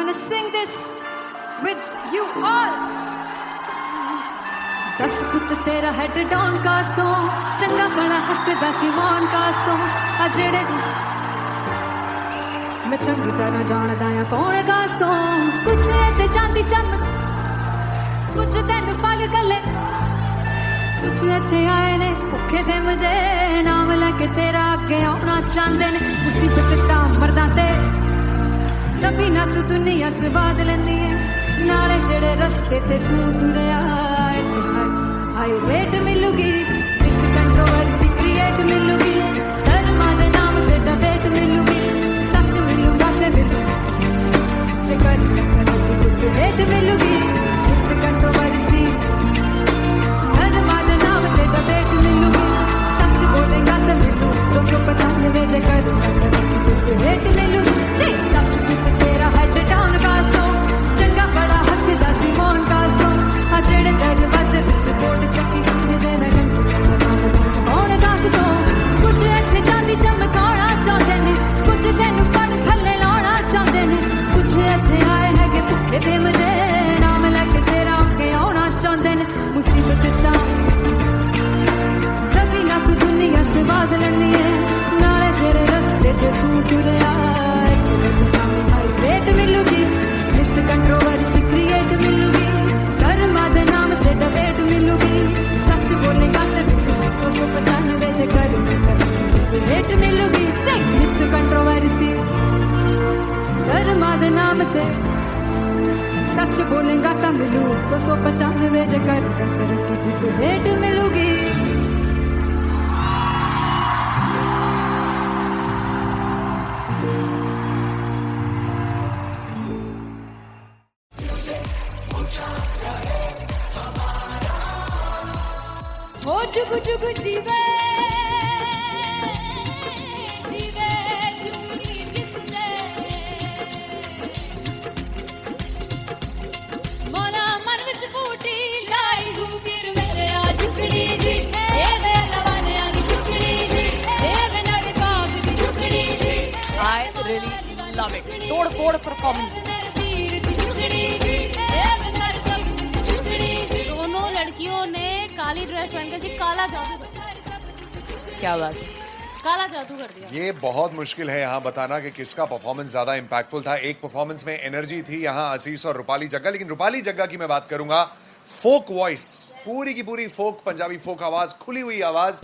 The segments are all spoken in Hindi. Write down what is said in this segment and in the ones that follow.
gonna sing this with you all. दस पुत तेरा हेड डाउन कास तो चंगा भला हसदा सी मान कास तो आ जेड़े मैं चंगी तरह जानदा आ कौन कास तो कुछ ते चांदी चम कुछ तेन फल गले कुछ इत्थे आए ने भुखे फिमदे नाम लैके तेरा अगे आउणा चाहंदे ने मुसीबत ता मरदा ते तभी ना तू दुनिया स्वाद लैंदी है नाले जेड़े रस्ते ते तू तुरया हाई रेट मिलूगी विद कंट्रोवर्सी क्रिएट मिलूगी धर्मा दे नाम ते डिबेट मिलूगी सच मिलूगा ते मिलूगी जे कर कुछ रेट मिलूगी विद कंट्रोवर्सी धर्मा दे नाम ते डिबेट मिलूगी सच बोलेगा ते मिलू 295 जे कर कुछ रेट मिलूगी से दस कुछ तेरा हेड डाउन कास तो चंगा बड़ा हसदा सी मोन कास तो आ जेड़े दरवाजे विच बोर्ड चक्की दे मैं कौन कास तो कुछ इत्थे चांदी चमकाना चाहते ने कुछ तेन फड़ थल्ले लाना चाहते ने कुछ इत्थे आए हैगे भुखे फिमदे नाम लैके तेरा अगे आउणा चाहते ने मुसीबत ता तभी ना तू दुनिया स्वाद लैंदी है नाले तेरे रस्ते ते तू तुरया हाई रेट मिलूगी विद कंट्रोवर्सी क्रिएट मिलूगी धर्मा दे नाम ते डिबेट मिलूगी सच बोलेगा ते 295 जे कर रेट मिलूगी से विद कंट्रोवर्सी धर्मा दे नाम ते सच बोलेगा ता मिलू 295 जे कर रेट मिलूगी हो जुग जुग जीवे जीवे जुगनी जिसने मोना मन विच बूटी लाई गुबीर मेरे आ झुकड़ी जी ए वे लवाने आगी झुकड़ी जी ए वे नवी बाग की झुकड़ी जी I really love it. तोड़ परफॉर्मेंस मेरे वीर की झुकड़ी जी ए वे सर सब की झुकड़ी जी दोनों लड़कियों ने काली ड्रेस पहनकर जी काला जादू क्या बात है काला जादू कर दिया। ये बहुत मुश्किल है यहाँ बताना कि किसका परफॉर्मेंस ज्यादा इंपैक्टफुल था। एक परफॉर्मेंस में एनर्जी थी यहाँ असीस और रूपाली जग्गा, लेकिन रूपाली जग्गा की मैं बात करूंगा फोक वॉइस, पूरी की पूरी फोक पंजाबी फोक आवाज, खुली हुई आवाज।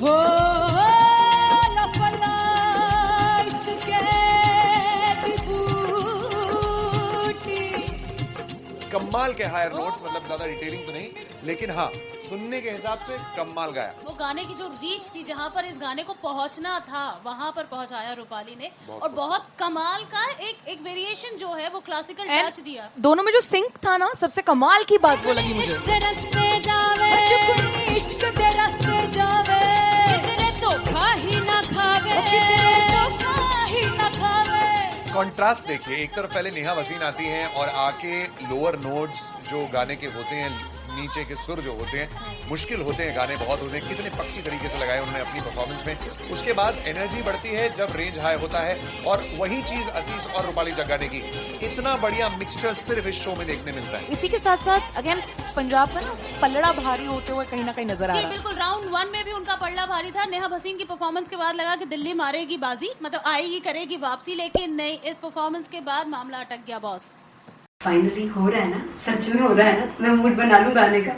कमाल के हायर नोट्स, मतलब ज्यादा डिटेलिंग तो नहीं, लेकिन हाँ सुनने के हिसाब से कमाल गाया। वो गाने की जो रीच थी, जहाँ पर इस गाने को पहुंचना था वहां पर पहुंचाया रूपाली ने, और बहुत कमाल का एक वेरिएशन जो है वो क्लासिकल टच दिया। दोनों में जो सिंक था ना, सबसे कमाल की बात वो लगी मुझे। इश्क दे रस्ते जावे इश्क दे रस्ते जावे कितने धोखा ही ना खावे धोखा ही ना खावे। कॉन्ट्रास्ट देखिए, एक तरफ पहले नेहा वसीन आती हैं और आके लोअर नोट्स जो गाने के होते हैं, नीचे के सुर जो होते हैं, मुश्किल होते हैं, गाने बहुत होते हैं, कितने पक्की तरीके से लगाए उन्होंने अपनी परफॉर्मेंस में। उसके बाद एनर्जी बढ़ती है जब रेंज हाई होता है, और वही चीज असीस और रूपाली जग्गा ने की। इतना बढ़िया मिक्सचर सिर्फ इस शो में देखने मिलता है। इसी के साथ साथ अगेन पंजाब का ना पल्लड़ा भारी होते हुए कहीं ना कहीं नजर आ रहा है। बिल्कुल, राउंड 1 में भी उनका पल्ला भारी था। नेहा भसीन की परफॉर्मेंस के बाद लगा कि दिल्ली मारेगी बाजी, मतलब आएगी करेगी वापसी, लेकिन नहीं, इस परफॉर्मेंस के बाद मामला अटक गया बॉस। फाइनली हो रहा है ना, सच में हो रहा है ना, मैं मूड बना लूं गाने का।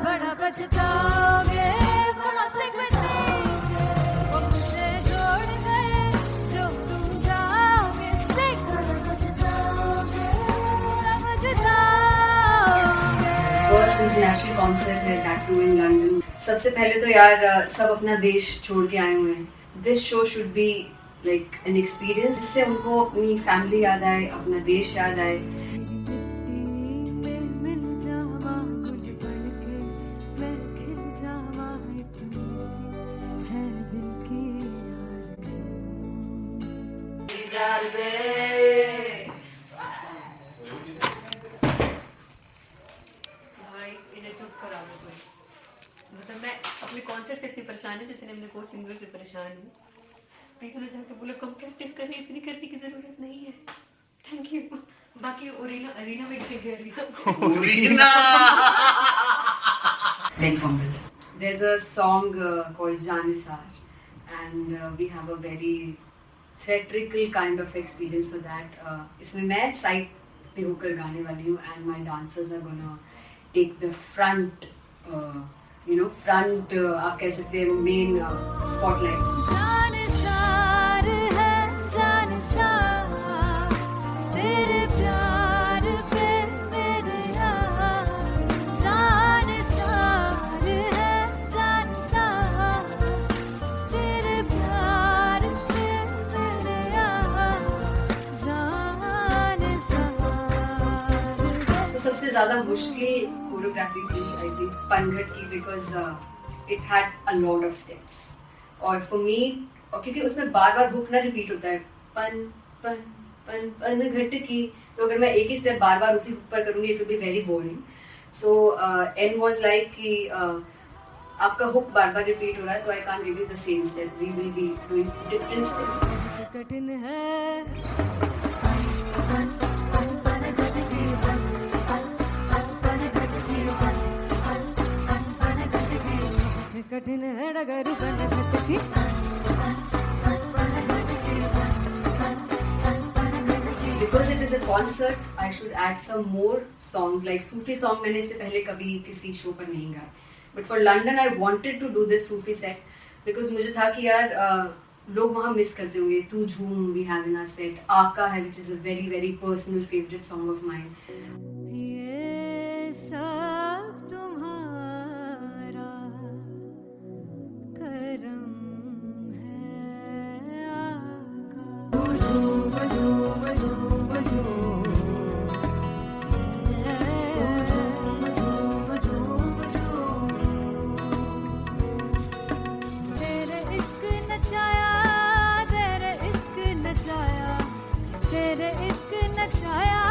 बड़ा बचताओगे फर्स्ट इंटरनेशनल कॉन्सर्ट है दैट टू इन लंदन। सबसे पहले तो यार सब अपना देश छोड़ के आए हुए हैं। This show should be like an experience, जिससे उनको अपनी फैमिली याद आए, अपना देश याद आए। कॉन्सर्ट से इतनी परेशान है जितने हमने को सिंगर से परेशान हूँ. प्लीज उन्हें जाके बोलो कम प्रैक्टिस करें, इतनी करने की जरूरत नहीं है. Thank you. बाकी अरीना में गए Big Fumble. There's a song called Janisar, and we have a very theatrical kind of experience for that. इसमें मैं side पे होकर गाने वाली हूँ, and my dancers are gonna take the front, front आप कह सकते हैं main spotlight. जानसार है जानसार तेरे प्यार पे मेरे यार जानसार है जानसार तेरे प्यार पे मेरे यार जानसार. तो सबसे ज़्यादा मुश्किल कोरियोग्राफी थी आई थिंक पनघट की, because it had a lot of steps. और फॉर मी, और क्योंकि उसमें बार बार हुक ना रिपीट होता है, पन पन पन पन घट की, तो अगर मैं एक ही स्टेप बार बार उसी हुक पर करूंगी it will be very boring. So an was like कि आपका हुक बार बार रिपीट हो रहा है, तो I can't give you the same step, we will be doing different steps. कठिन है कठिन है डगर बनघट की Because it is a concert, I should add some more songs. Like Sufi song मैंने इससे पहले कभी किसी शो पर नहीं गाया. But for London, I wanted to do this Sufi set because मुझे था कि यार लोग वहाँ मिस करते होंगे. तू झूम we have in our set. आका है which is a very very personal favorite song of mine. ये सब तुम्हारा करम है आका. तेरे इश्क नचाया तेरे इश्क नचाया तेरे इश्क नचाया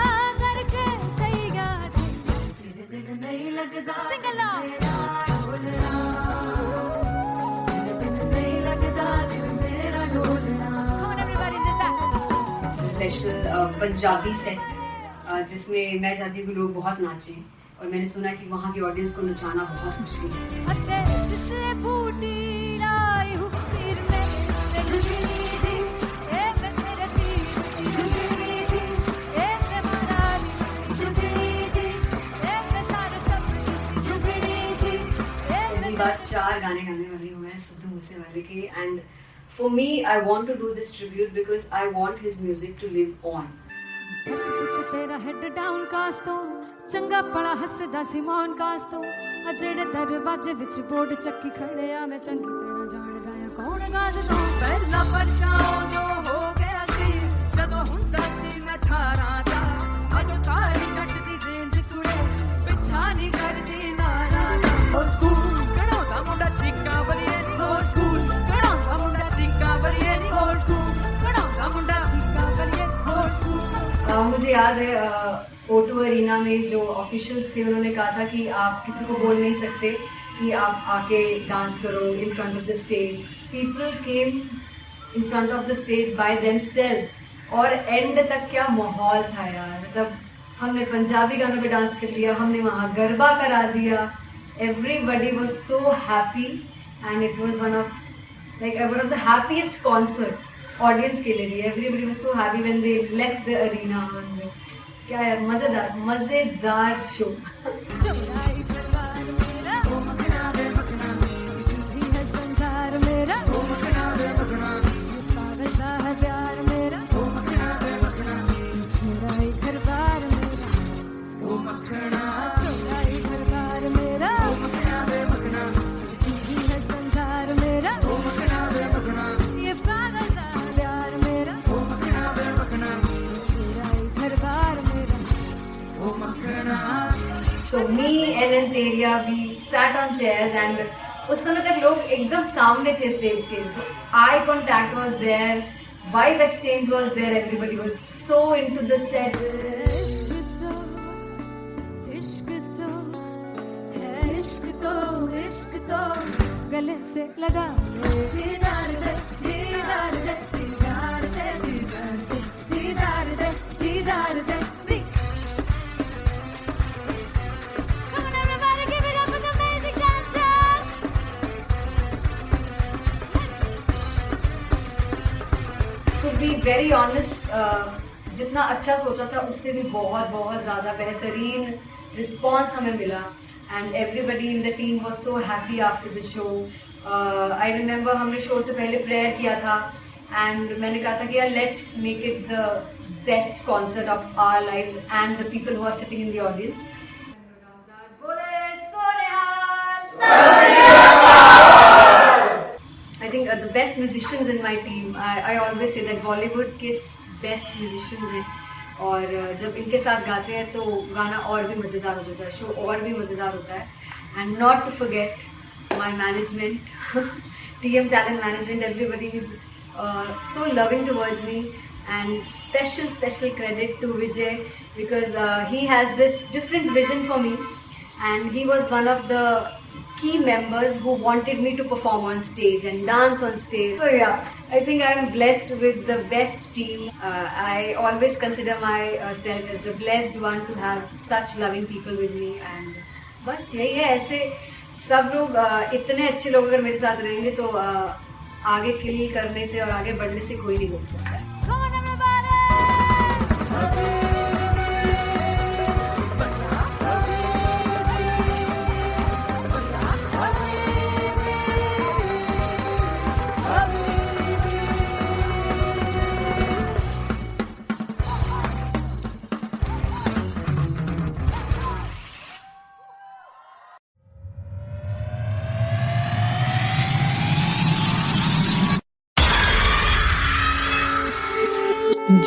करके तैयार तेरे बिन नहीं लगता सिंगला तेरे बिन नहीं लगता दिल मेरा ढोलना. Come on everybody do that. Special Punjabi set जिसमें मैं चाहती हूँ कि लोग बहुत नाचें, और मैंने सुना कि वहाँ की ऑडियंस को नचाना बहुत मुश्किल है. अते जिससे बूटी लाई हूँ सिर में से झुकनी जी ए मैं तेरे पीर झुकनी जी ए मैं माराली झुकनी जी ए मैं सारे सब झुकनी जी ए पहली बार 4 गाने गाने वाली हूँ मैं सिद्धू मूसेवाले के, and for me I want to do this tribute because I want his music to live on. बस पुत तेरा हेड डाउन कास तो चंगा पड़ा हसदा सिमोन कास तो अजड़े दरवाजे विच बोर्ड चक्की खड़े आ मैं चंगी तेरा जानदा आ कौन गास तो ਪਹਿਲਾ ਬੱਚਾ ਉਦੋਂ ਹੋ ਗਿਆ ਸੀ ਜਦੋਂ ਹੁੰਦਾ ਸੀ ਮੈਂ 18 ਦਾ ਅੱਜ ਕਾਲੀ ਜੱਟ ਦੀ ਰੇਂਜ ਕੁੜੇ ਪਿੱਛਾ ਨਹੀਂ ਕਰਦੀ ਨਾਰਾ ਦਾ ਹੋਰ ਸਕੂਲ ਕਢਾਉਂਦਾ ਮੁੰਡਾ ਚੀਕਾਂ ਬਲੀਏ ਨਹੀਂ ਹੋਰ ਸਕੂਲ ਕਢਾਉਂਦਾ ਮੁੰਡਾ ਚੀਕਾਂ ਬਲੀਏ ਨਹੀਂ ਹੋਰ ਸਕੂਲ ਕਢਾਉਂਦਾ ਮੁੰਡਾ ਚੀਕਾਂ ਬਲੀਏ ਹੋਰ ਸਕੂਲ. मुझे याद है O2 अरीना में जो ऑफिशियल्स थे उन्होंने कहा था कि आप किसी को बोल नहीं सकते कि आप आके डांस करो in front of the stage. People came in front of the stage by themselves, और एंड तक क्या माहौल था यार. मतलब हमने पंजाबी गानों पे डांस कर लिया, हमने वहाँ गरबा करा दिया. Everybody was so happy and it was one of the happiest concerts audience के लिए भी. Everybody was so happy when they left the arena. क्या यार मजेदार शो. चुराई परवार मेरा ओ मखना वे मखना भी है संसार मेरा ओ मखना वे मखना पागल सा है प्यार मेरा ओ मखना वे मखना चुराई परवार मेरा ओ मखना चुराई परवार मेरा ओ मखना वे मखना भी है संसार मेरा ओ मखना वे मखना ये पागल सा है प्यार मेरा ओ मखना वे मखना चुराई परवार मेरा. So me and Anteria, we sat on chairs and उस समय तक लोग एकदम सामने थे स्टेज के. So eye contact was there, vibe exchange was there, everybody was so into the set. इश्क तो है इश्क तो गले से लगा दीदार दे दीदार दे दीदार दे दीदार दे दीदार दे दीदार दे दी Come on everybody, give it up for the amazing dancers. To be very honest, जितना अच्छा सोचा था उससे भी बहुत बहुत ज़्यादा बेहतरीन रिस्पॉन्स हमें मिला and everybody in the team was so happy after the show. I remember हमने शो से पहले प्रेयर किया था एंड मैंने कहा था कि यार let's make it the best concert of our lives and the people who are sitting in the audience. I think the best musicians in my team, I always say that Bollywood के best musicians हैं और जब इनके साथ गाते हैं तो गाना और भी मज़ेदार हो जाता है, शो और भी मज़ेदार होता है. And not to forget my management, TM Talent Management, everybody is so loving towards me and special credit to Vijay because he has this different vision for me and he was one of the key members who wanted me to perform on stage and dance on stage. So yeah, I think I am blessed with the best team. I always consider myself as the blessed one to have such loving people with me and बस यही है. ऐसे सब लोग इतने अच्छे लोग अगर मेरे साथ रहेंगे तो आगे किल करने से और आगे बढ़ने से कोई नहीं रोक सकता. Come on everybody.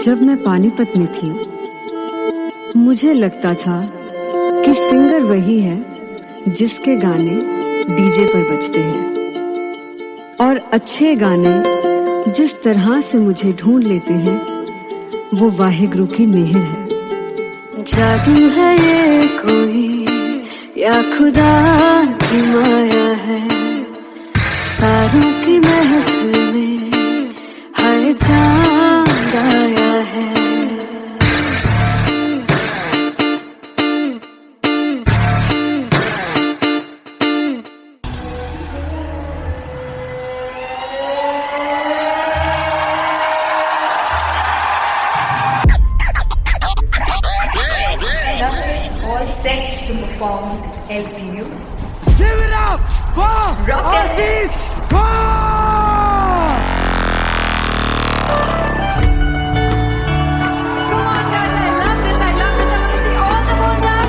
जब मैं पानीपत में थी मुझे लगता था कि सिंगर वही है जिसके गाने डीजे पर बजते हैं और अच्छे गाने जिस तरह से मुझे ढूंढ लेते हैं वो वाहिगुरु की मेहर है. जादू है ये कोई या खुदा की माया है, तारों की महफिल में हर चांद आया है. All set to perform LPU. Give it up for Artist Come on guys, I love this. I want to see all the balls up.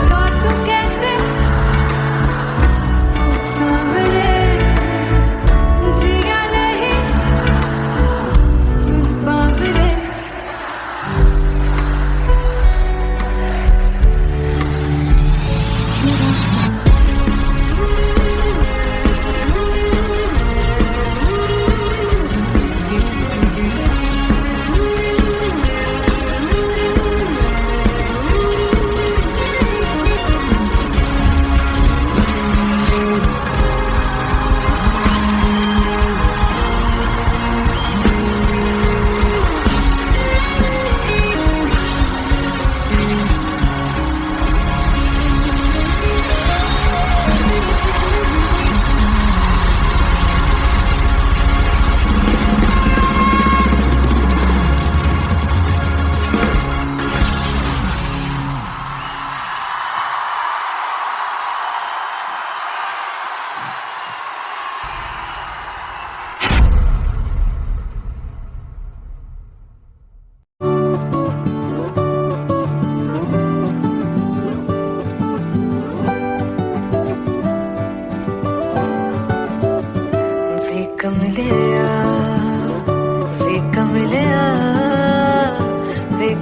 काटू कैसे सामने जिया नहीं सुन पावरे.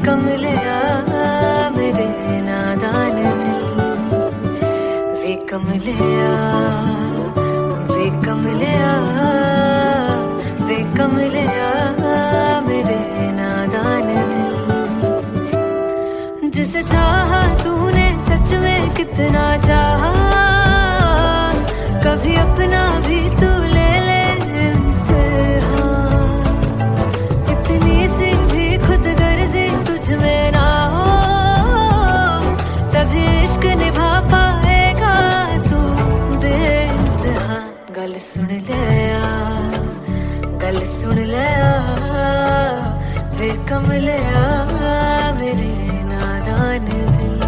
कमलिया मेरे नादान दिल, वे कमलिया वे कमलिया वे कमलिया मेरे नादान दिल, जिसे चाहा कभी अपना भी तू ले ले इम्तिहान, इतनी सी भी खुद गर्जी तुझ में ना हो, तभी इश्क निभा पाएगा तू बेइंतहा। गल सुन ले आ, गल सुन ले आ, वे कमले आ मेरे नादान दिल,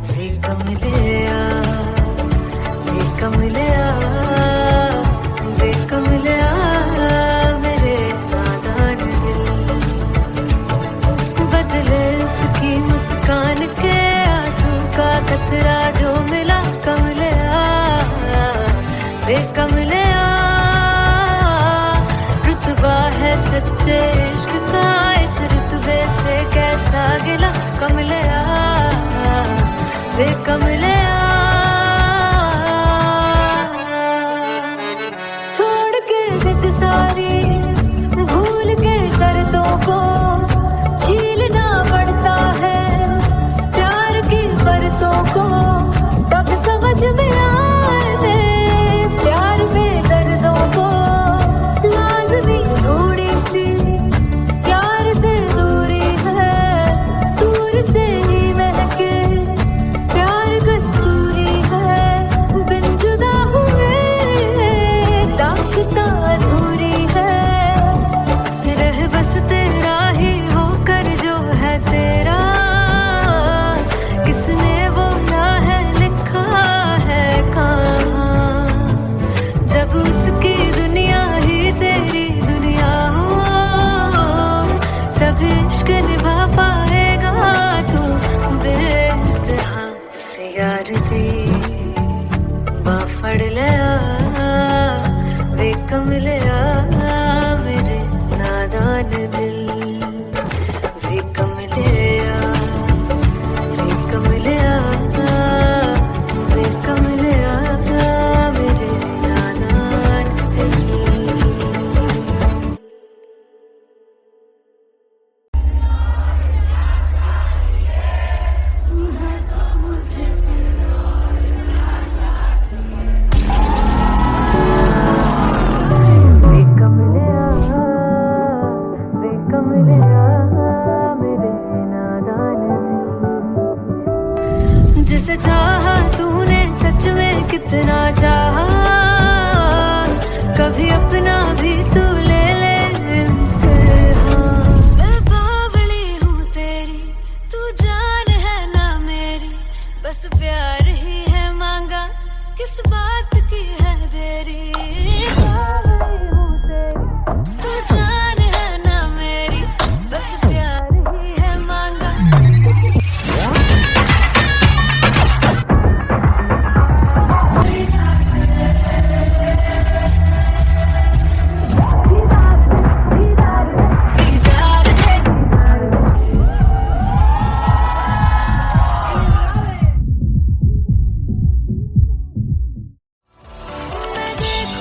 वे कमले आ, वे कमले आ, वे कमले आ मेरे नादान दिल। बदले उसकी मुस्कान के आंसू का कतरा जो मिला कमले आ, वे कमले आ। रुतबा है सच्चे इश्क का इस रुतबे से कैसा गिला कमले आ, वे कमले आ। छोड़ के जिद सारी भूल के शर्तों को झीलना पड़ता है प्यार की परतों को, तब समझ में आए प्यार में दर्दों को। लाज़मी थोड़ी सी प्यार से दूरी है, दूर से ही महके प्यार कस्तूरी है। बिन जुदा हुए दास्तां अधूरी है, रह बस तेरा ही होकर जो है तेरा, किसने वो ना है लिखा है कहाँ। जब उसकी दुनिया ही तेरी दुनिया हो, तब इश्क निभा पाएगा तू बेइंतहा। से यार दी बाफड़ ले आ, वे कमले आ मेरे नादान दिल, वे कमले आ, वे कमले आ, वे कमले आ मेरे नादान दिल। वे कमले आ, वे कमले आ मेरे नादान दिल। जिसे चाहा तूने सच में कितना चाहा, कभी अपना भी तू ले ले इम्तिहान। मैं बावली हूँ तेरी, तू जान है ना मेरी, बस प्यार ही है मांगा, किस बात की है देरी। बावली हूँ तेरी, तू जान है ना मेरी, बस प्यार ही है मांगा। मैं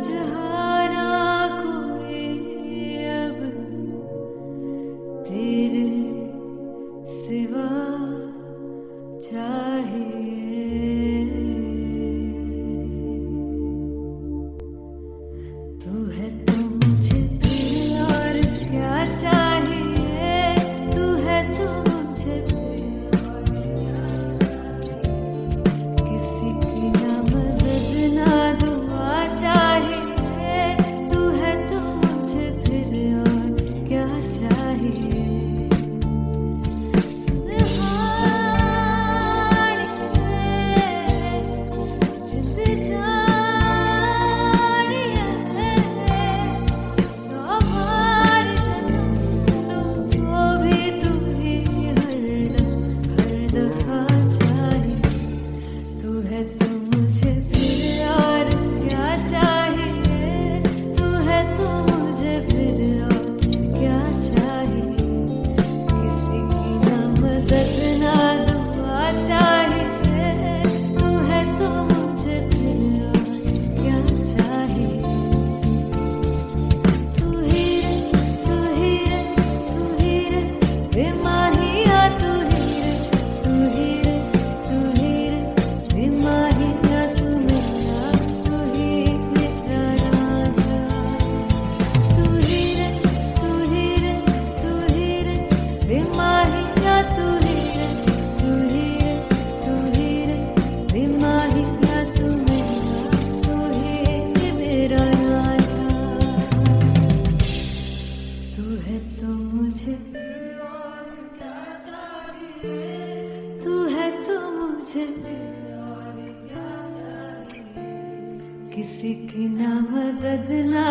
समझाना कोई अब तेरे सिवा चाहिए। तू है तो मुझे फिर और क्या चाहिए, तू है तो मुझे फिर और क्या चाहिए। किसी की ना मदद ना दुआ चाहिए, तू है तो मुझे फिर और क्या चाहिए। जिंद जानिए तो हमार तुमको भी तू ही हर दफा चाहिए। तू है तो मुझे फिर और क्या चाहिए, तू है तो मुझे फिर और क्या चाहिए। किसी की ना मदद ना दुआ चाहिए, तू है तो मुझे फिर और क्या चाहिए। तू ही रे तू ही रे तू ही रे बेमाहिया, तू ही रे तू ही रे तू ही रे बेमाहिया, तू मेरा तू ही मेरा राजा। तू ही रे तू ही रे तू ही रे बेमाहिया, तू ही रे तू ही रे तू ही रे बेमाहिया, तू ही मेरा राजा। तू है तो मुझे तू है तो मुझे किसी की ना मदद ना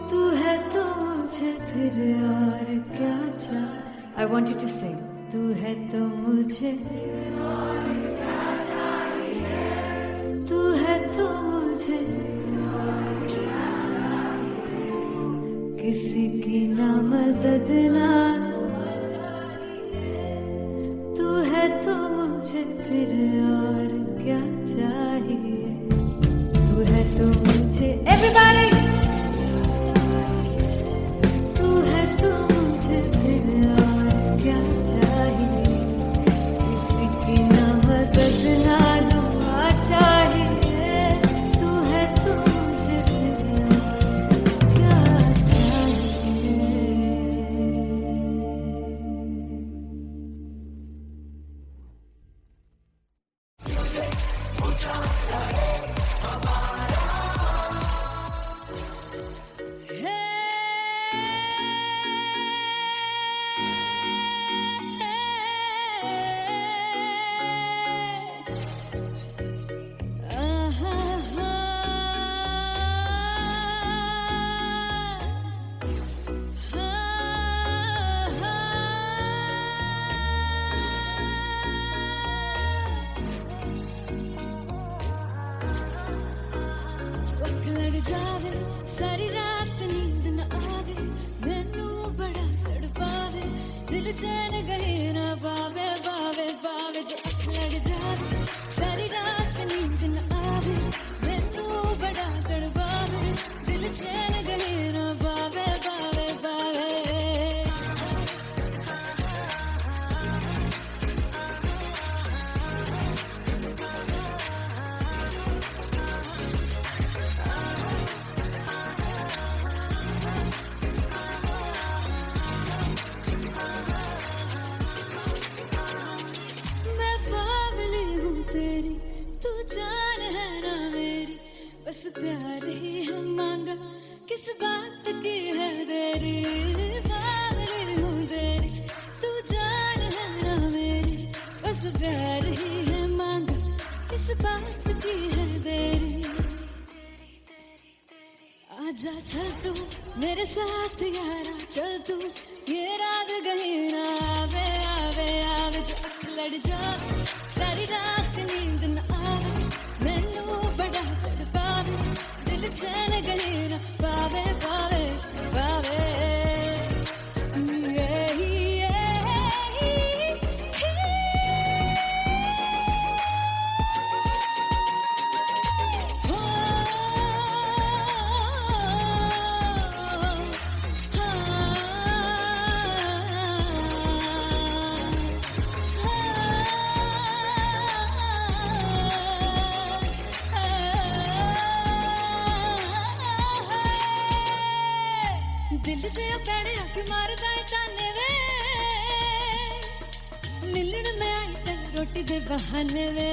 तू है तो मुझे फिर और क्या चाहिए। I want you to sing. तू है तो मुझे तू है तो मुझे किसी की ना मदद ना तू है तो मुझे फिर और क्या चाहिए। तू है तो मुझे everybody तू है तो मुझे फिर और क्या चाहिए। किसी की ना मदद ना दुआ चाहिए, तू है तो मुझे फिर और क्या चाहिए। चौक लड़ जावे सारी रात नींद न आवे, मैनू बड़ा तड़पावे दिल चैन गहे ना पावे पावे पावे। चौक लड़ जावे सारी रात नींद न आवे, मैनू बड़ा तड़पावे दिल चैन गहे ना पावे पावे पावे। मैं बावली हूँ तेरी, तू जान है ना मेरी, बस प्यार ही है मांगा किस बात की है देरी। बावली हूँ तेरी, तू जान है ना मेरी, बस प्यार ही है मांगा किस बात की है देरी। आजा चल तू मेरे साथ यारा, चल तू ये रात गही ना आवे आवे आवे। चौक लड़ जावे सारी रात नींद न आवे, मैनू बड़ा तड़पावे दिल चैन गही ना पावे पावे पावे। हो अख मारदा है ताने वे मिलन में आई तेन रोटी दे बहाने वे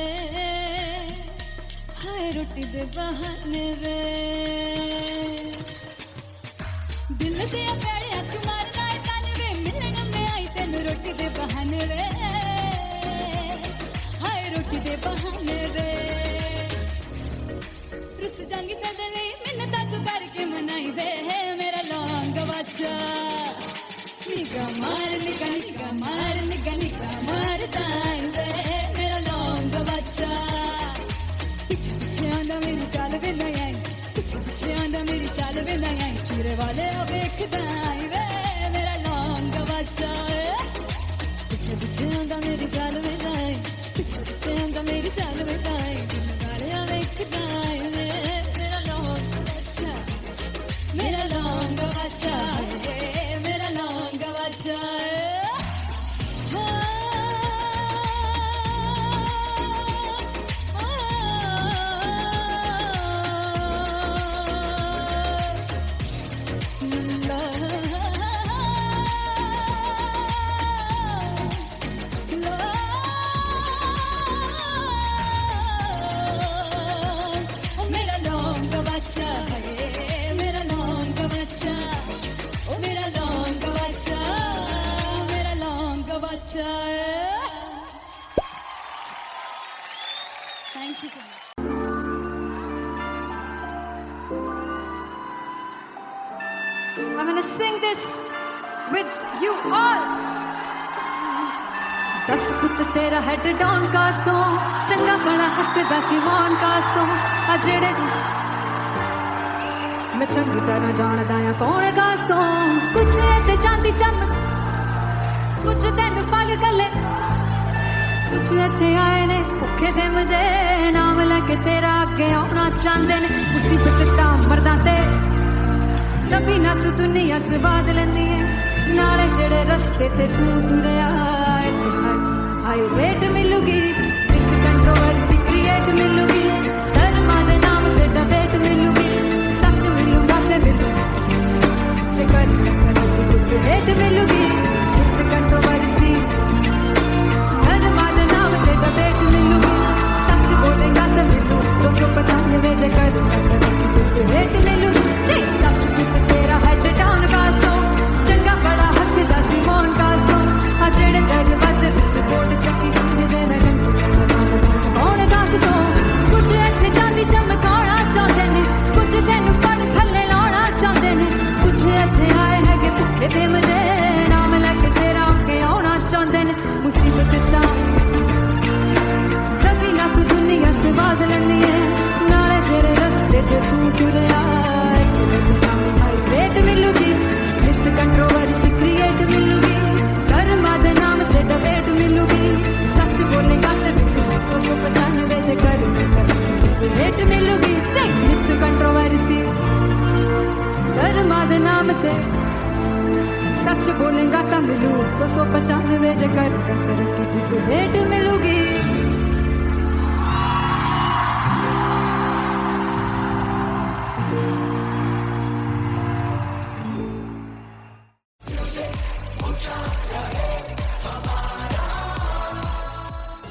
हाय रोटी दे बहाने वे दिल दे प्यारे अख मारदा है ताने वे मिलन में आई तेन रोटी दे बहाने वे हाय रोटी दे बहाने वे रुस जांगी सदले मिन्नता तू करके मनाई वे मेरा लौंग बच्चा निगा मार ताई वे मेरा लौंग बच्चा पीछे पीछे आंदा मेरी चाल वे नहीं आई पीछे पीछे आंदा मेरी चाल वे नहीं आई चूरे वाले अब देखदा आई वे मेरा लौंग बच्चा पीछे पीछे आंदा मेरी चाल वे नहीं आई पीछे पीछे आंदा मेरी चाल वे नहीं आई दिल वाले अब देखदा आई वे मेरा लौंग बच्चा मेरा लौंग बच्चा मेरा लौंग बच्चा मेरा लौंग बच्चा मेरा लौंग बच्चा ओ मेरा लौंग बच्चा मेरा लौंग बच्चा thank you so much I'm gonna sing this with you all. दस पुत तेरा हेड डाउन कास तो चंगा बड़ा हसदा सी मौन कास तो आ जेड़े मैं चंगी तरह जानदा आ कौन कास तो कुछ ते चांदी चम कुछ तेन फल गले कुछ इत्थे आए ने भुखे फिमदे नाम लेके तेरा अगे आउणा चाहंदे ने मुसीबत ता मरदा ते तभी ना तू दुनिया स्वाद लैंदी है नाले जेड़े रस्ते ते तू तुरया हाई रेट मिलूगी विद कंट्रोवर्सी क्रिएट मिलूगी धर्मा दे नाम ते डिबेट मिलूगी सच मिलूगा ते मिलूगा जे कर रेट मिलूगी विद कंट्रोवर्सी धर्मा दे नाम ते डिबेट मिलूगी सच बोलेगा ते मिलू 295 जे कर रेट मिलूगी से दस कित तेरा हेड डाउन कास तो चंगा बड़ा हसदा सी मौन कास तो आ जेड़े दरवाजे विच बोर्ड चक्की लिखने दे मैं कौन कास तो कुछ इत्थे चांदी चमकाना चाहते ने कुछ तेनू फड़ थल्ले लाना चाहते ने कुछ इत्थे आए है कि भुखे फिमदे नाम लेके तेरा अगे आउणा चाहते ने मुसीबत ता तभी ना तू दुनिया स्वाद लैंदी है नाले तेरे रस्ते ते तू तुरया रेट मिलूगी विद कंट्रोवर्सी क्रिएट मिलूगी कर्मा दे नाम ते डिबेट मिलूगी सच बोलेगा ते 295 जे कर रेट मिलूगी से विद कंट्रोवर्सी कर्मा दे नाम ते सच बोलेगा ता मिलू 295 जे कर रेट मिलूगी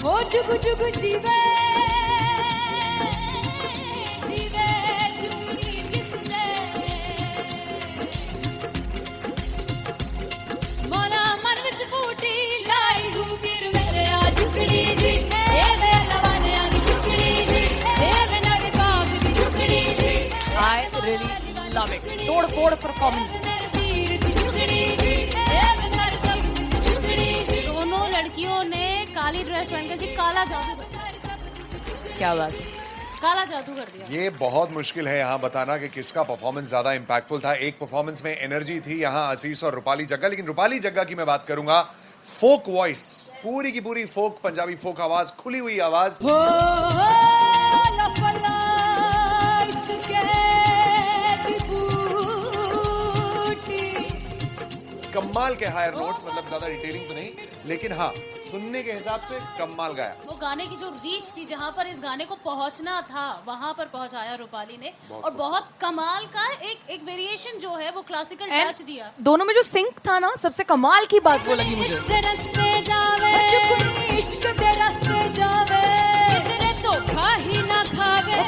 हो जुगु जुगु जीवे जीवे जुगनी जिसने मोला मन विच बूटी लाई दूबीर मेरे आ झुकड़ी जी ए वे लवाने आ झुकड़ी जी ए वे नवे बाग दी झुकड़ी जी I really love it. तोड़ फोड़ परफॉर्मेंस मेरे वीर दी झुकड़ी जी ए वे सर सब दी झुकड़ी जी दोनों लड़कियों ने काली ड्रेस पहनकर जी काला जादू कर दिया। क्या बात है काला जादू कर दिया ये बहुत मुश्किल है यहाँ बताना कि किसका परफॉर्मेंस ज्यादा इंपैक्टफुल था। एक परफॉर्मेंस में एनर्जी थी यहाँ असीस और रूपाली जग्गा, लेकिन रूपाली जग्गा की मैं बात करूंगा फोक वॉइस, पूरी की पूरी फोक, पंजाबी फोक आवाज, खुली हुई आवाज। हो लफला इश्क़ दी बूटी कमाल कमाल के हायर नोट्स, मतलब ज्यादा डिटेलिंग तो नहीं, लेकिन हाँ सुनने के हिसाब से कमाल गाया। वो गाने की जो रीच थी, जहाँ पर इस गाने को पहुंचना था वहां पर पहुंचाया रूपाली ने, और बहुत कमाल का एक वेरिएशन जो है वो क्लासिकल टच दिया। दोनों में जो सिंक था ना, सबसे कमाल की बात वो लगी मुझे। इश्क रस्ते जावे, इश्क दे रस्ते जावे, कितने धोखा ही ना खावे,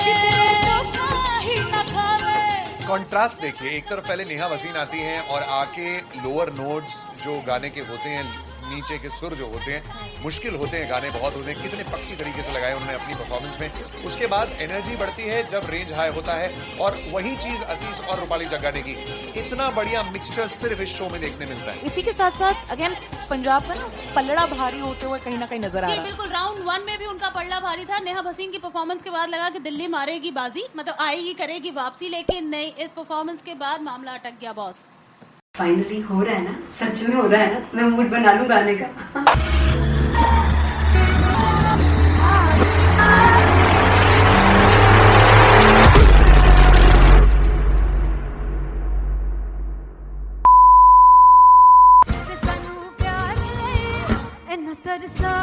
धोखा ही ना खावे। कॉन्ट्रास्ट देखिए, एक तरफ पहले नेहा वसीन आती हैं और आके लोअर नोट्स जो गाने के होते हैं, नीचे के सुर जो होते हैं, मुश्किल होते हैं, गाने बहुत होते हैं, कितने पक्की तरीके से लगाए उन्होंने अपनी परफॉर्मेंस में। उसके बाद एनर्जी बढ़ती है जब रेंज हाई होता है, और वही चीज असीस और रूपाली जग्गा ने की। इतना बढ़िया मिक्सचर सिर्फ इस शो में देखने मिलता है। इसी के साथ साथ अगेन पंजाब का ना पलड़ा भारी होते हुए कहीं ना कहीं नजर आ जी रहा है। बिल्कुल, राउंड 1 में भी उनका पलड़ा भारी था। नेहा भसीन की परफॉर्मेंस के बाद लगा कि दिल्ली मारेगी बाजी, मतलब आएगी, करेगी वापसी, लेकिन नहीं, इस परफॉर्मेंस के बाद मामला अटक गया बॉस। फाइनली हो रहा है ना, सच में हो रहा है ना, मैं मूड बना लूं गाने का। तरसा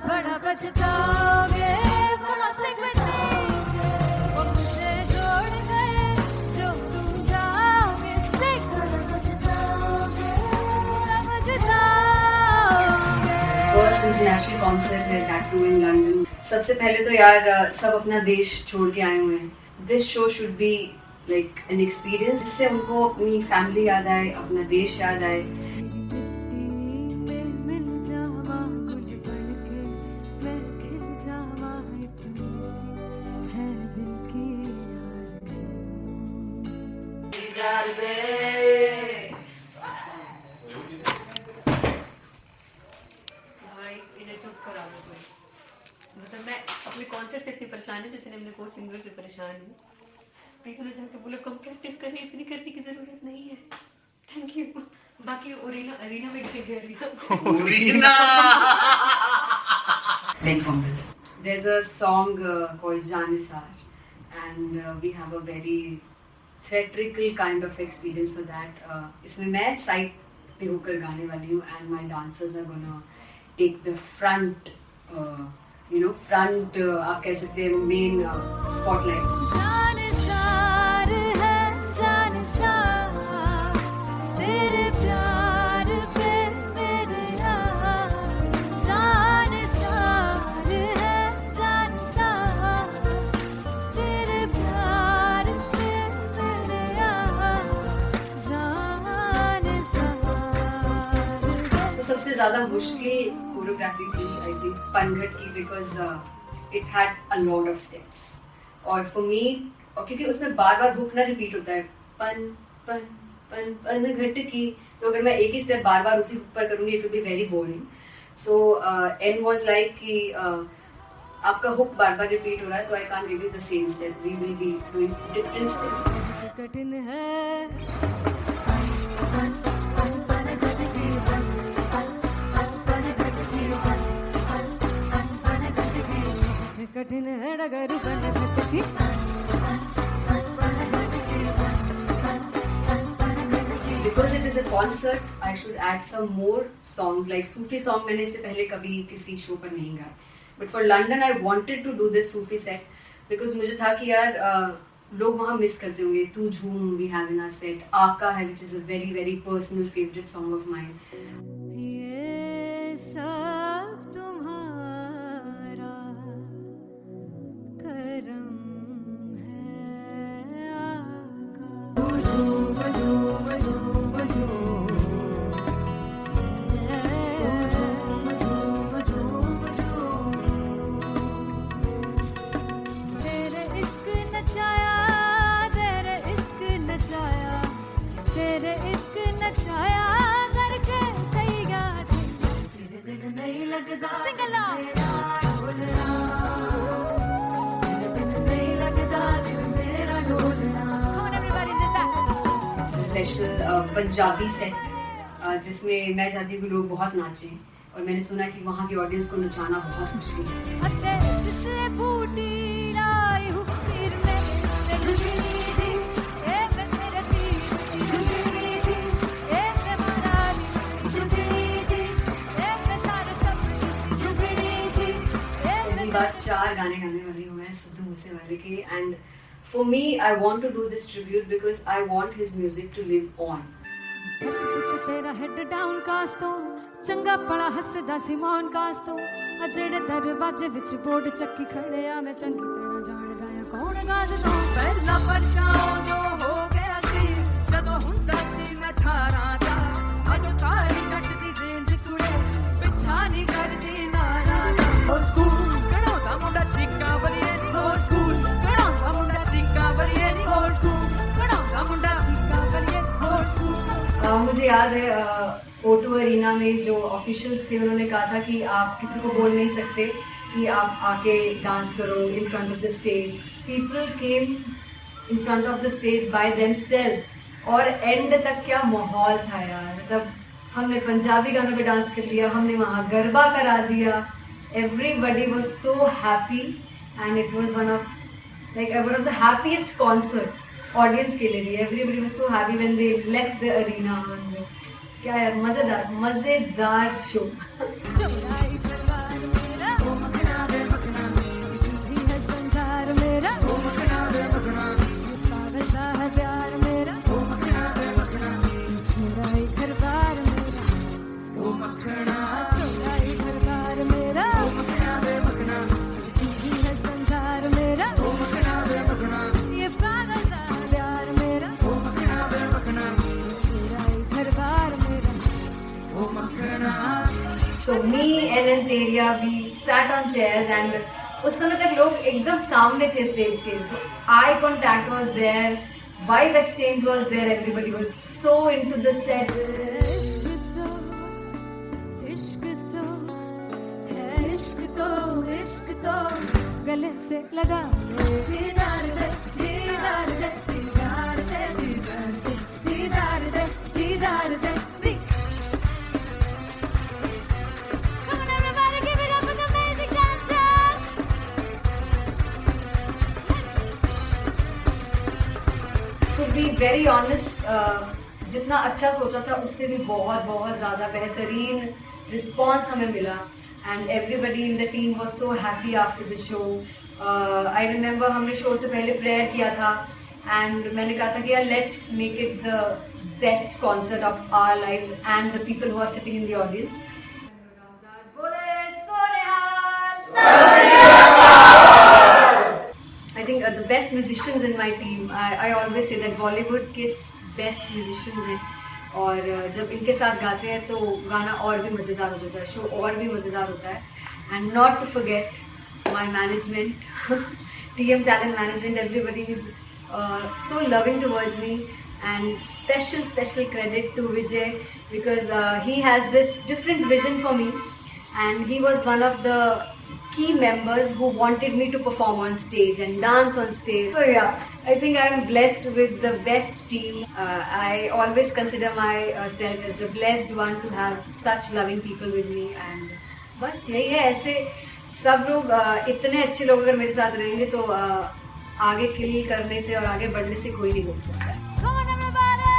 बड़ा बचताओगे, कहाँ से बचेंगे वो मुझे छोड़ कर, जो तुम जाओगे से बड़ा बचताओगे, बड़ा बचताओगे। फर्स्ट इंटरनेशनल कॉन्सर्ट है, दैट टू इन लंदन। सबसे पहले तो यार सब अपना देश छोड़ के आए हुए हैं। This show should be like an experience, जिससे उनको अपनी फैमिली याद आए, अपना देश याद आए। मतलब मैं अपने कॉन्सर्ट से इतनी परेशान हूँ जितने अपने को सिंगर से परेशान हूँ। प्लीज उन्हें जाके बोलो कम प्रैक्टिस करनी, इतनी करने की जरूरत नहीं है। Thank you. बाकी अरीना में गए arena Very vulnerable. There's a song called Janisar, and we have a very theatrical kind of experience for that. इसमें मैं साइड पे होकर गाने वाली हूँ, and my dancers are gonna take the front, front आप कह सकते हैं main spotlight. जानसार है जानसार, तेरे प्यार पे मेरे यार, जानसार है जानसार, तेरे प्यार पे मेरे यार, जानसार। तो सबसे ज़्यादा मुश्किल कोरियोग्राफी थी आई थिंक पनघट की, because it had a lot of steps, और फॉर मी, और क्योंकि उसमें बार बार हुक ना रिपीट होता है, पन पन पन पन घट की, तो अगर मैं एक ही स्टेप बार बार उसी हुक पर करूंगी it will be very boring. So an was like कि आपका हुक बार बार रिपीट हो रहा है, तो I can't give you the same step, we will be doing different steps. कठिन है कठिन है डगर बनघट की, Because it is a concert, I should add some more songs, like Sufi song मैंने इससे पहले कभी किसी शो पर नहीं गाया, but for London I wanted to do this Sufi set because मुझे था कि यार लोग वहाँ मिस करते होंगे। तू झूम we have in our set, आका है which is a very very personal favorite song of mine. ये सब तुम्हारा करम है आका। तेरे इश्क नचाया, तेरे इश्क नचाया, तेरे इश्क नचाया करके तैयार, तेरे बिन नहीं लगता सिंगला ढोलना, तेरे बिन नहीं लगता दिल मेरा ढोलना। Come on everybody, do that. Special Punjabi set जिसमें मैं चाहती हूँ कि लोग बहुत नाचें, और मैंने सुना कि वहाँ की ऑडियंस को नचाना बहुत मुश्किल है। अते जिसले बूटी लाई हूँ पीर में, ते झुमरी जी, ए ते मेरे पीर, झुमरी जी, ए ते मारा 4 गाने गाने वाली हूँ मैं सिद्धू मूसेवाले के, and for me I want to do this tribute because I want his music to live on. बस पुੱਤ तेरा हेड डाउन कास तो चंगा पड़ा हसदा सी मौन कास तो आ जेड़े दरवाजे विच बोर्ड चक्की खड़े आ मैं चंगी तरह जानदा आ कौन गाज तो ਪਹਿਲਾ ਬੱਚਾ ਉਦੋਂ ਹੋ ਗਿਆ ਸੀ ਜਦੋਂ ਹੁੰਦਾ ਸੀ ਮੈਂ 18 ਦਾ ਅੱਜ ਕਾਲੀ ਜੱਟ ਦੀ ਰੇਂਜ ਕੁੜੇ ਪਿੱਛਾ ਨਹੀਂ ਕਰਦੀ ਨਾਰਾ ਦਾ ਹੋ ਸਕੂਲ ਕਢਾਉਂਦਾ ਮੁੰਡਾ ਚੀਕਾਂ ਬਲੀਏ ਨਹੀਂ ਹੋ ਸਕੂਲ ਕਢਾਉਂਦਾ ਮੁੰਡਾ ਚੀਕਾਂ ਬਲੀਏ ਨਹੀਂ ਹੋ ਸਕੂਲ ਕਢਾਉਂਦਾ ਮੁੰਡਾ ਚੀਕਾਂ ਬਲੀਏ ਹੋ ਸਕੂਲ। मुझे याद है O2 अरीना में जो ऑफिशियल्स थे उन्होंने कहा था कि आप किसी को बोल नहीं सकते कि आप आके डांस करो in front of the stage. People came in front of the stage by themselves और एंड तक क्या माहौल था यार, मतलब हमने पंजाबी गानों पे डांस कर लिया, हमने वहाँ गरबा करा दिया, everybody was so happy and it was one of the happiest concerts audience के लिए भी। Everybody was so happy when they left the arena. क्या यार मजेदार शो। चुराई परवार मेरा ओ मखना वे मखना जी है संसार मेरा ओ मखना वे मखना पागल सा है प्यार मेरा ओ मखना वे मखना चुराई परवार मेरा ओ मखना चुराई परवार मेरा ओ मखना वे मखना जी है संसार मेरा ओ मखना वे मखना ये पागल सा है प्यार मेरा ओ मखना वे मखना चुराई परवार मेरा ओ मखना। So me and Anteria, we sat on chairs and उस समय तक लोग एकदम सामने थे स्टेज के, so eye contact was there, vibe exchange was there, everybody was so into the set. इश्क तो है इश्क तो गले से लगा ले दीदार दे दीदार दे दीदार दे दीदार दे दीदार दे। Come on everybody, give it up for the amazing dancers. To be very honest, जितना अच्छा सोचा था उससे भी बहुत ज़्यादा बेहतरीन रिस्पॉन्स हमें मिला and everybody in the team was so happy after the show. I remember हमने शो से पहले प्रेयर किया था एंड मैंने कहा था कि यार let's make it the best concert of our lives and the people who are sitting in the audience. I think the best musicians in my team, I always say that Bollywood के best musicians हैं और जब इनके साथ गाते हैं तो गाना और भी मज़ेदार हो जाता है, शो और भी मज़ेदार होता है। And not to forget my management, TM Talent Management, everybody is so loving towards me and special credit to Vijay because he has this different vision for me and he was one of the key members who wanted me to perform on stage and dance on stage. So yeah, I think I am blessed with the best team. I always consider myself as the blessed one to have such loving people with me and बस यही है। ऐसे सब लोग इतने अच्छे लोग अगर मेरे साथ रहेंगे तो आगे किल करने से और आगे बढ़ने से कोई नहीं रोक सकता है। Come on everybody.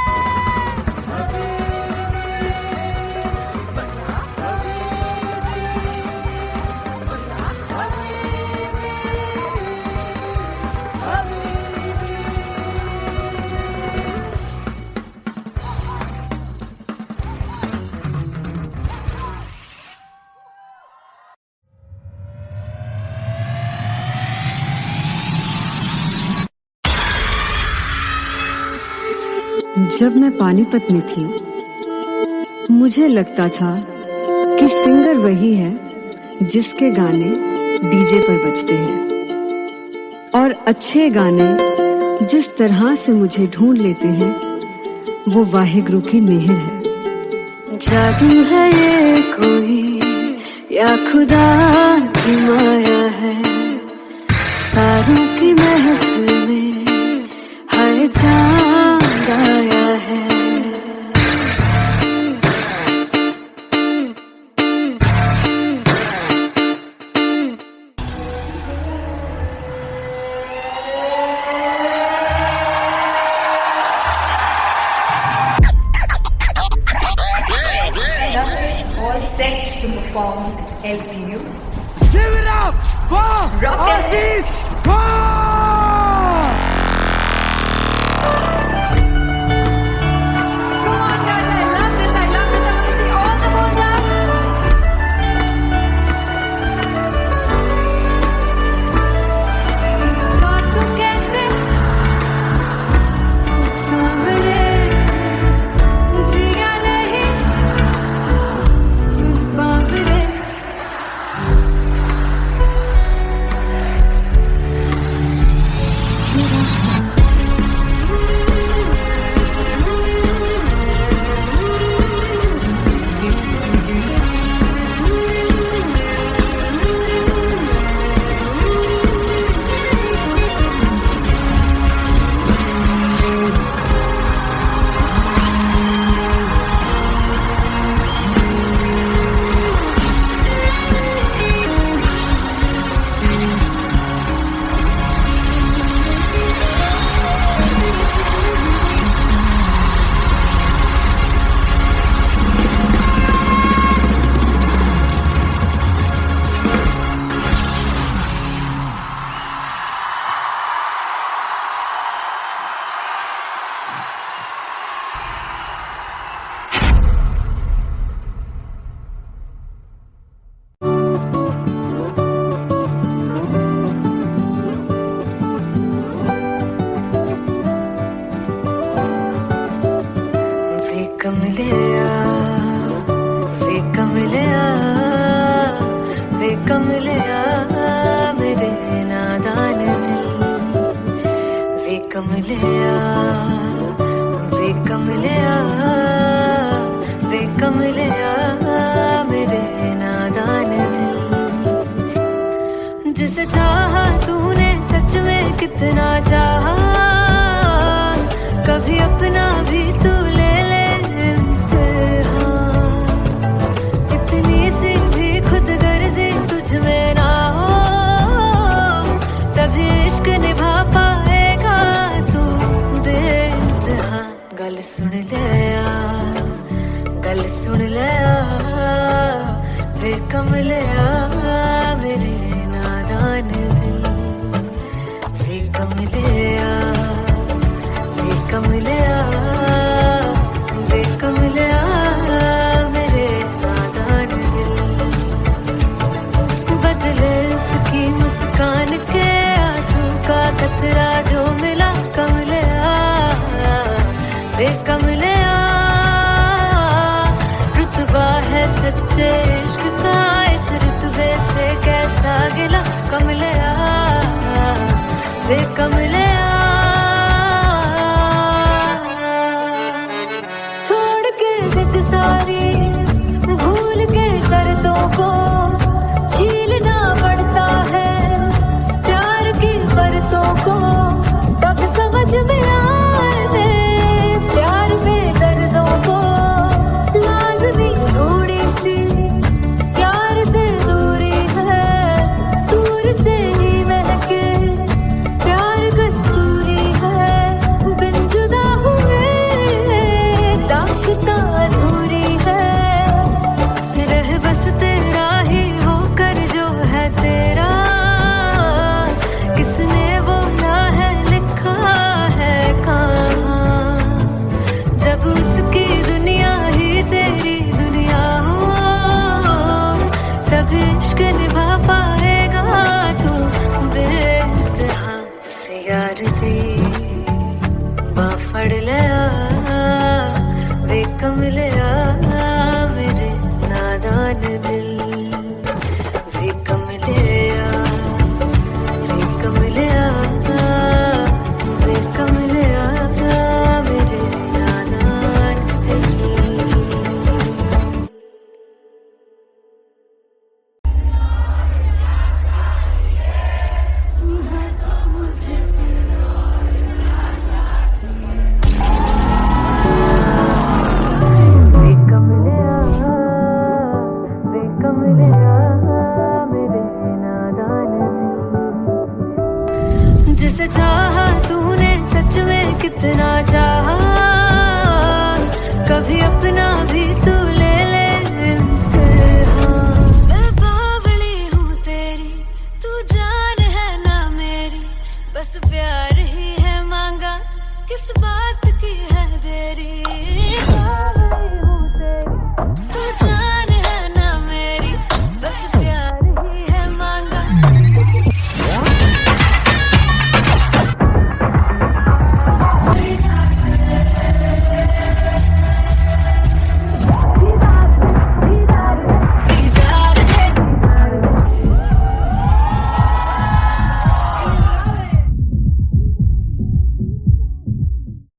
जब मैं पानीपत में थी मुझे लगता था कि सिंगर वही है जिसके गाने डीजे पर बजते हैं और अच्छे गाने जिस तरह से मुझे ढूंढ लेते हैं वो वाहिगुरु की मेहर है। जादू है ये कोई या खुदा की माया है, तारों की महफिल में हर चांद आया है। All set to perform LPU. Give it up for Artist, gone! Come on, guys, I love this. I want to see all the balls up. काटूं कैसे सामने जिया नहीं सुन बावरे वे कमलिया मेरे नादान दिल वे कमलिया मेरे नादान दिल जिसे चाहा तूने सच में कितना चाहा कभी अपना भी तू ले ले इम्तिहान इतनी सी भी खुद गर्जी तुझ में ना हो तभी इश्क निभा पाएगा तू बेइंतहा गल सुन ले वे कमलिया मेरे नादान दिल वे कमलिया मेरे नादान दिल बदले उसकी मुस्कान के आंसू का कतरा जो मिला कमलिया वे कमलिया रुतबा है सच्चे इश्क का इस रुतबे से कैसा गिला कमलिया वे कमलिया छोड़ के जिद सारी भूल के शर्तों को झीलना पड़ता है प्यार की बरतों को तब समझ में आए प्यार में दर्दों को लाज़मी थोड़ी सी प्यार से दूरी है दूर से ही महके प्यार कस्तूरी है बिन जुदा हुए दास्तां अधूरी है रह बस तेरा ही होकर जो है तेरा किसने बोला है लिखा है कहाँ जब उसकी दुनिया ही तेरी दुनिया हो तब इश्क निभा पाएगा तू बेइंतहा से यार दी बाफड़ लिया वे कमलिया मेरे नादान दिल वे कमलिया मेरे नादान दिल जिसे चाहा तूने सच में कितना चाहा कभी अपना भी तू ले ले इम्तिहान मैं बावली हूँ तेरी तू जान इस बार